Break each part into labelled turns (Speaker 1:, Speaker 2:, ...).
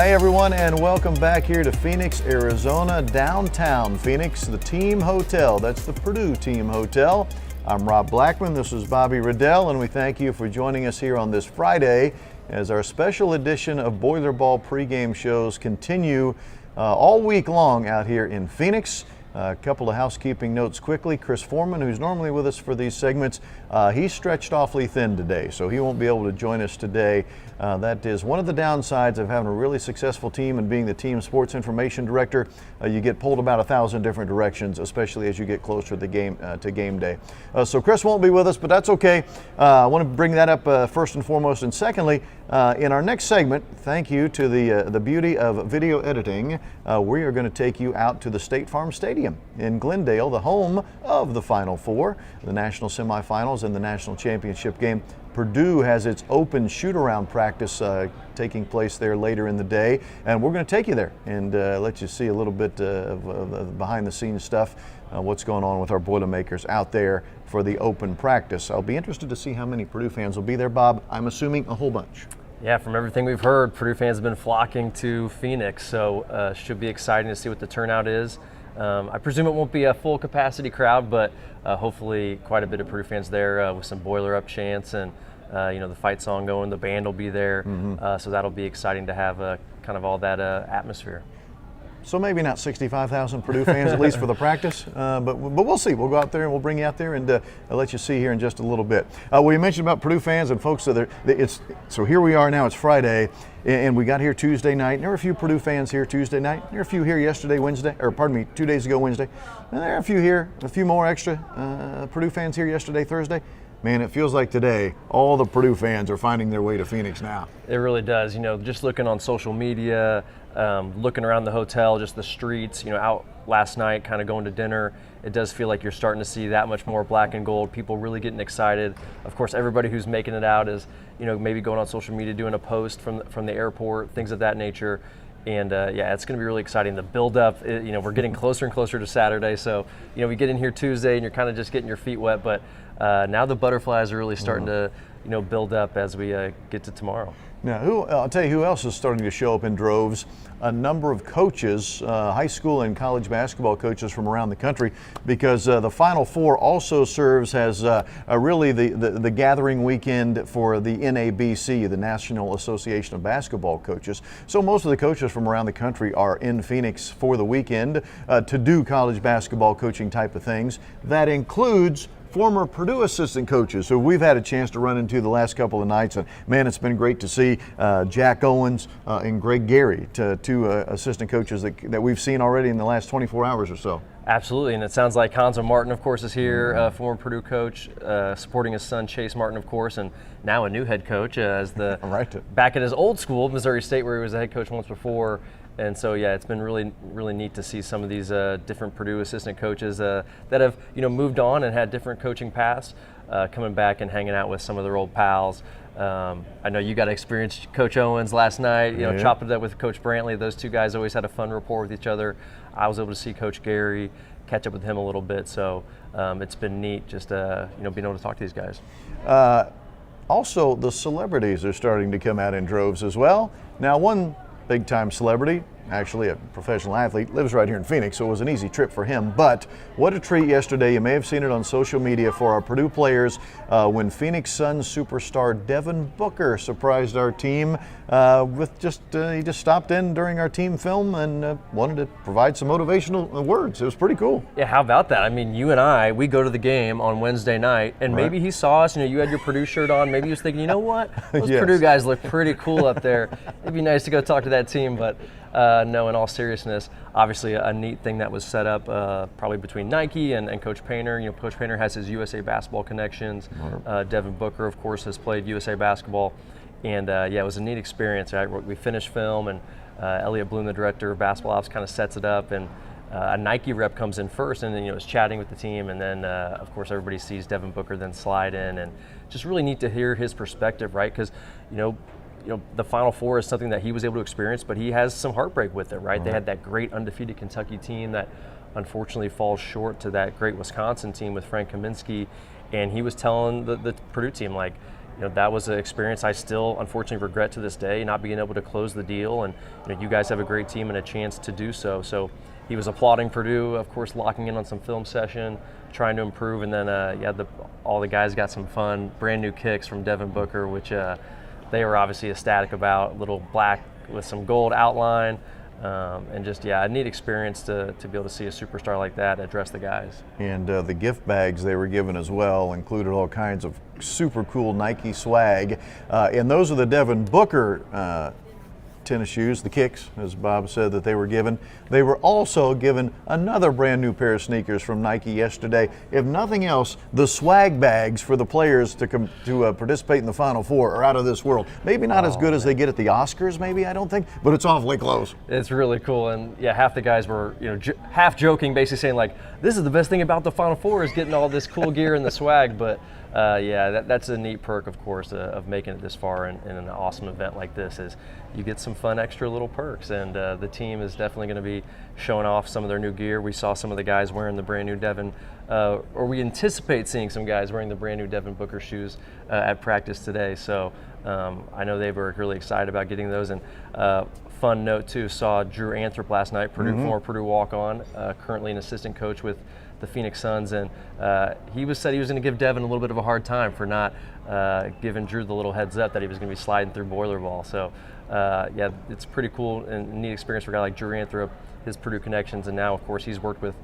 Speaker 1: Hi everyone, and welcome back here to Phoenix, Arizona, downtown Phoenix, the Team Hotel. That's the Purdue Team Hotel. I'm Rob Blackman, this is Bobby Riddell, and we thank you for joining us here on this Friday as our special edition of BoilerBall pregame shows continue all week long out here in Phoenix. A couple of housekeeping notes quickly. Chris Foreman, who's normally with us for these segments, he's stretched awfully thin today, so he won't be able to join us today. That is one of the downsides of having a really successful team and being the team sports information director. You get pulled about 1,000 different directions, especially as you get closer to game day. So Chris won't be with us, but that's okay. I want to bring that up first and foremost. And secondly, in our next segment, thank you to the beauty of video editing, we are going to take you out to the State Farm Stadium in Glendale, the home of the Final Four, the national semifinals and the national championship game. Purdue has its open shoot-around practice taking place there later in the day, and we're going to take you there and let you see a little bit of behind-the-scenes stuff, what's going on with our Boilermakers out there for the open practice. I'll be interested to see how many Purdue fans will be there, Bob. I'm assuming a whole bunch.
Speaker 2: Yeah, from everything we've heard, Purdue fans have been flocking to Phoenix, so should be exciting to see what the turnout is. I presume it won't be a full capacity crowd, but hopefully quite a bit of Purdue fans there with some Boiler Up chants and the fight song going. The band will be there, so that'll be exciting to have kind of all that atmosphere.
Speaker 1: So maybe not 65,000 Purdue fans, at least for the practice, but we'll see. We'll go out there and we'll bring you out there and I'll let you see here in just a little bit. We mentioned about Purdue fans and folks, so here we are now, it's Friday, and we got here Tuesday night. And there were a few Purdue fans here Tuesday night. There were a few here yesterday, Wednesday, or pardon me, 2 days ago, Wednesday. And there are a few here, a few more extra Purdue fans here yesterday, Thursday. Man, it feels like today all the Purdue fans are finding their way to Phoenix now.
Speaker 2: It really does. Just looking on social media, looking around the hotel, just the streets, out last night, kind of going to dinner, it does feel like you're starting to see that much more black and gold, people really getting excited. Of course, everybody who's making it out is, maybe going on social media, doing a post from the airport, things of that nature. And it's going to be really exciting. The build-up, we're getting closer and closer to Saturday. So, we get in here Tuesday and you're kind of just getting your feet wet. But now the butterflies are really starting to, build up as we get to tomorrow.
Speaker 1: Now, I'll tell you who else is starting to show up in droves. A number of coaches, high school and college basketball coaches from around the country, because the Final Four also serves as really the gathering weekend for the NABC, the National Association of Basketball Coaches. So most of the coaches from around the country are in Phoenix for the weekend to do college basketball coaching type of things. That includes former Purdue assistant coaches who we've had a chance to run into the last couple of nights. And man, it's been great to see Jack Owens and Greg Gary, two assistant coaches that we've seen already in the last 24 hours or so.
Speaker 2: Absolutely, and it sounds like Hanzo Martin, of course, is here, former Purdue coach, supporting his son Chase Martin, of course, and now a new head coach back at his old school, Missouri State, where he was a head coach once before. And so, it's been really, really neat to see some of these different Purdue assistant coaches that have, moved on and had different coaching paths, coming back and hanging out with some of their old pals. I know you got to experience Coach Owens last night, chopping it up with Coach Brantley. Those two guys always had a fun rapport with each other. I was able to see Coach Gary, catch up with him a little bit. So it's been neat just, being able to talk to these guys.
Speaker 1: Also, the celebrities are starting to come out in droves as well. Now, one big-time celebrity, actually a professional athlete, lives right here in Phoenix, so it was an easy trip for him. But what a treat yesterday. You may have seen it on social media for our Purdue players when Phoenix Suns superstar Devin Booker surprised our team with he just stopped in during our team film and wanted to provide some motivational words. It was pretty cool.
Speaker 2: Yeah, how about that? I mean, you and we go to the game on Wednesday night, and maybe he saw us, you had your Purdue shirt on, maybe he was thinking, what? Those Purdue guys look pretty cool up there. It'd be nice to go talk to that team, but no, in all seriousness, obviously a neat thing that was set up probably between Nike and Coach Painter. Coach Painter has his USA basketball connections. Devin Booker, of course, has played USA basketball. And it was a neat experience. Right? We finished film, and Elliot Bloom, the director of basketball ops, kind of sets it up. And a Nike rep comes in first, and then is chatting with the team. And then, of course, everybody sees Devin Booker then slide in. And just really neat to hear his perspective, right? Because, the Final Four is something that he was able to experience, but he has some heartbreak with it, right? They had that great undefeated Kentucky team that unfortunately falls short to that great Wisconsin team with Frank Kaminsky. And he was telling the Purdue team, that was an experience I still unfortunately regret to this day, not being able to close the deal. And you guys have a great team and a chance to do so. So he was applauding Purdue, of course, locking in on some film session, trying to improve. And then all the guys got some fun, brand new kicks from Devin Booker, which they were obviously ecstatic about. Little black with some gold outline. And just, a neat experience to be able to see a superstar like that address the guys.
Speaker 1: And the gift bags they were given as well included all kinds of super cool Nike swag. And those are the Devin Booker tennis shoes, the kicks, as Bob said, that they were given. They were also given another brand new pair of sneakers from Nike yesterday. If nothing else, the swag bags for the players to participate in the Final Four are out of this world. Maybe not as good as they get at the Oscars, maybe, I don't think, but it's awfully close.
Speaker 2: It's really cool. And half the guys were half joking, basically saying like, this is the best thing about the Final Four is getting all this cool gear and the swag. But that's a neat perk, of course, of making it this far in an awesome event like this, is you get some fun extra little perks. And the team is definitely going to be showing off some of their new gear. We saw some of the guys wearing the brand new Devin, or we anticipate seeing some guys wearing the brand new Devin Booker shoes at practice today. So I know they were really excited about getting those. And fun note too, saw Drew Anthrop last night, former Purdue walk-on, currently an assistant coach with the Phoenix Suns, and he said he was going to give Devin a little bit of a hard time for not giving Drew the little heads up that he was going to be sliding through BoilerBall. So it's pretty cool and neat experience for a guy like Drew Anthrop, his Purdue connections, and now of course he's worked with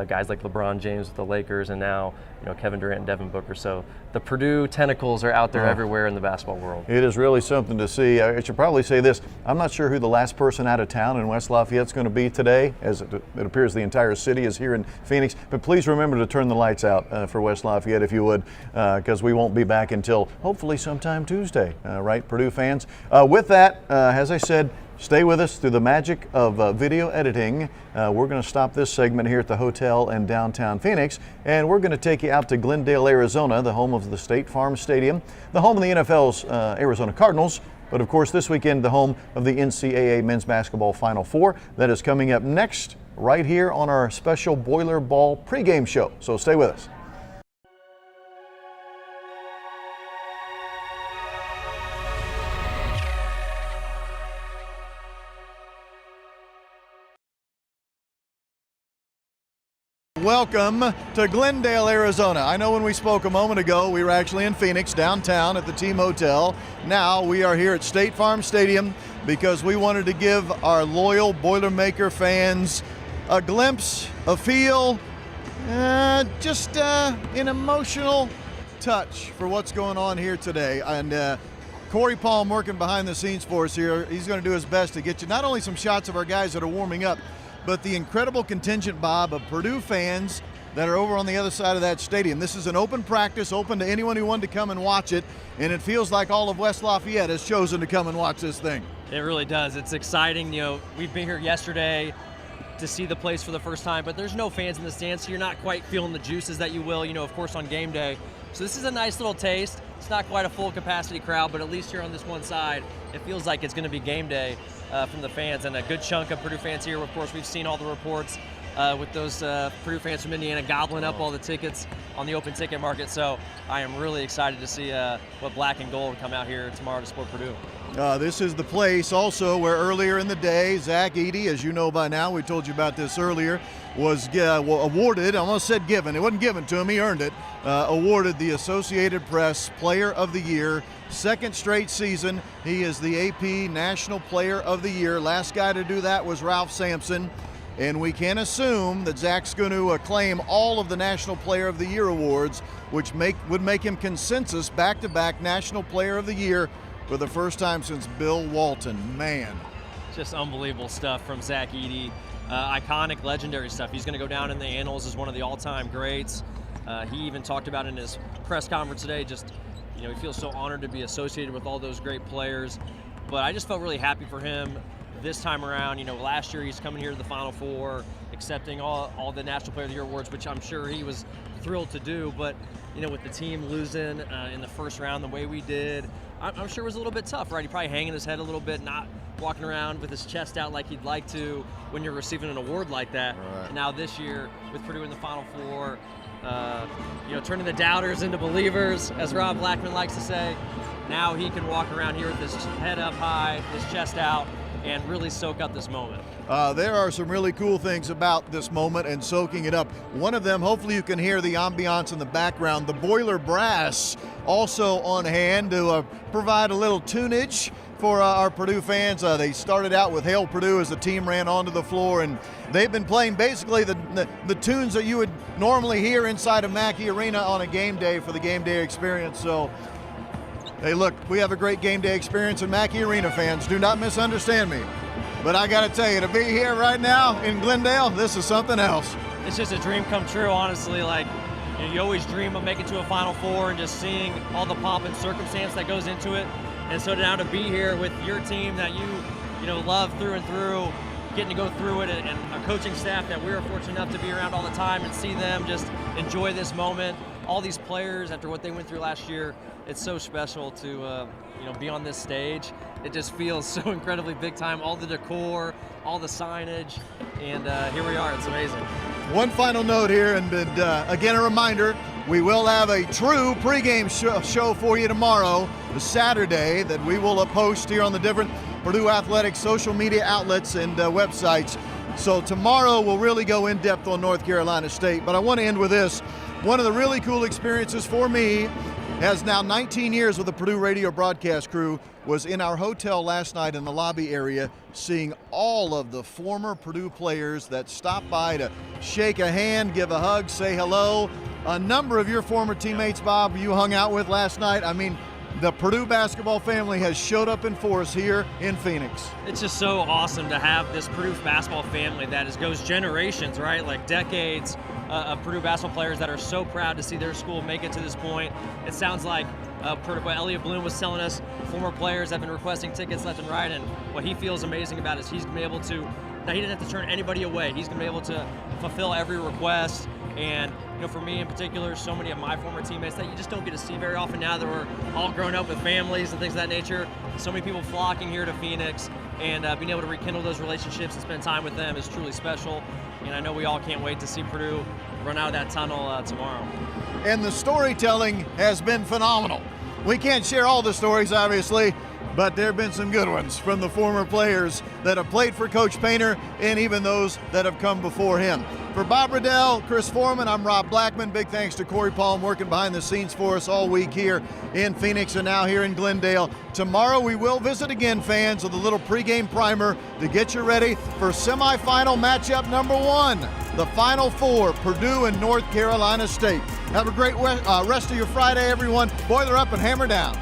Speaker 2: guys like LeBron James with the Lakers, and now Kevin Durant and Devin Booker. So the Purdue tentacles are out there everywhere in the basketball world. It
Speaker 1: is really something to see. I should probably say this: I'm not sure who the last person out of town in West Lafayette is going to be today, as it appears the entire city is here in Phoenix. But please remember to turn the lights out for West Lafayette if you would, because we won't be back until hopefully sometime Tuesday, right, Purdue fans? With that, as I said, stay with us through the magic of video editing. We're going to stop this segment here at the hotel in downtown Phoenix, and we're going to take you out to Glendale, Arizona, the home of the State Farm Stadium, the home of the NFL's Arizona Cardinals, but of course this weekend the home of the NCAA Men's Basketball Final Four. That is coming up next right here on our special Boiler Ball pregame show. So stay with us. Welcome to Glendale, Arizona. I know when we spoke a moment ago, we were actually in Phoenix, downtown at the team hotel. Now we are here at State Farm Stadium because we wanted to give our loyal Boilermaker fans a glimpse, a feel, just an emotional touch for what's going on here today. And Corey Palm working behind the scenes for us here. He's going to do his best to get you not only some shots of our guys that are warming up, but the incredible contingent, Bob, of Purdue fans that are over on the other side of that stadium. This is an open practice, open to anyone who wanted to come and watch it, and it feels like all of West Lafayette has chosen to come and watch this thing.
Speaker 3: It really does. It's exciting. We've been here yesterday to see the place for the first time, but there's no fans in the stands, so you're not quite feeling the juices that you will, of course, on game day. So this is a nice little taste. It's not quite a full capacity crowd, but at least here on this one side, it feels like it's going to be game day from the fans, and a good chunk of Purdue fans here. Of course, we've seen all the reports with those Purdue fans from Indiana gobbling up all the tickets on the open ticket market. So I am really excited to see what black and gold come out here tomorrow to support Purdue.
Speaker 1: This is the place also where earlier in the day, Zach Edey, as you know by now, we told you about this earlier, was awarded, I almost said given, it wasn't given to him, he earned it, awarded the Associated Press Player of the Year. Second straight season, he is the AP National Player of the Year. Last guy to do that was Ralph Sampson. And we can assume that Zach's going to claim all of the National Player of the Year awards, which would make him consensus back-to-back National Player of the Year for the first time since Bill Walton. Man.
Speaker 3: Just unbelievable stuff from Zach Edey. Iconic, legendary stuff. He's going to go down in the annals as one of the all-time greats. He even talked about in his press conference today, he feels so honored to be associated with all those great players. But I just felt really happy for him. this time around, last year he's coming here to the Final Four, accepting all the National Player of the Year awards, which I'm sure he was thrilled to do. But with the team losing in the first round the way we did, I'm sure it was a little bit tough, right? He probably hanging his head a little bit, not walking around with his chest out like he'd like to when you're receiving an award like that.
Speaker 1: Right.
Speaker 3: And now this year with Purdue in the Final Four, turning the doubters into believers, as Rob Blackman likes to say. Now he can walk around here with his head up high, his chest out, and really soak up this moment.
Speaker 1: There are some really cool things about this moment and soaking it up. One of them, hopefully you can hear the ambiance in the background, the Boiler Brass also on hand to provide a little tunage for our Purdue fans. They started out with Hail Purdue as the team ran onto the floor, and they've been playing basically the tunes that you would normally hear inside of Mackey Arena on a game day for the game day experience. So, hey, look, we have a great game day experience in Mackey Arena, fans. Do not misunderstand me. But I got to tell you, to be here right now in Glendale, this is something else.
Speaker 3: It's just a dream come true, honestly. Like, you always dream of making to a Final Four and just seeing all the pomp and circumstance that goes into it. And so now to be here with your team that you love through and through, getting to go through it, and a coaching staff that we're fortunate enough to be around all the time and see them just enjoy this moment. All these players, after what they went through last year, it's so special to be on this stage. It just feels so incredibly big time. All the decor, all the signage, and here we are. It's amazing.
Speaker 1: One final note here, and again a reminder, we will have a true pregame show for you tomorrow, the Saturday, that we will post here on the different Purdue Athletics social media outlets and websites. So tomorrow we'll really go in depth on North Carolina State. But I want to end with this. One of the really cool experiences for me, as now 19 years with the Purdue radio broadcast crew, was in our hotel last night in the lobby area, seeing all of the former Purdue players that stopped by to shake a hand, give a hug, say hello. A number of your former teammates, Bob, you hung out with last night. I mean, the Purdue basketball family has showed up in force here in Phoenix.
Speaker 3: It's just so awesome to have this Purdue basketball family that goes generations, right? Like decades of Purdue basketball players that are so proud to see their school make it to this point. It sounds like what Elliot Bloom was telling us, former players have been requesting tickets left and right, and what he feels amazing about is he's going to be able to, now he didn't have to turn anybody away. He's going to be able to fulfill every request. And for me in particular, so many of my former teammates that you just don't get to see very often now that we're all grown up with families and things of that nature. So many people flocking here to Phoenix, and being able to rekindle those relationships and spend time with them is truly special. And I know we all can't wait to see Purdue run out of that tunnel tomorrow.
Speaker 1: And the storytelling has been phenomenal. We can't share all the stories, obviously, but there have been some good ones from the former players that have played for Coach Painter and even those that have come before him. For Bob Riddell, Chris Foreman, I'm Rob Blackman. Big thanks to Corey Palm working behind the scenes for us all week here in Phoenix and now here in Glendale. Tomorrow we will visit again, fans, with a little pregame primer to get you ready for semifinal matchup number 1, the Final Four, Purdue and North Carolina State. Have a great rest of your Friday, everyone. Boiler up and hammer down.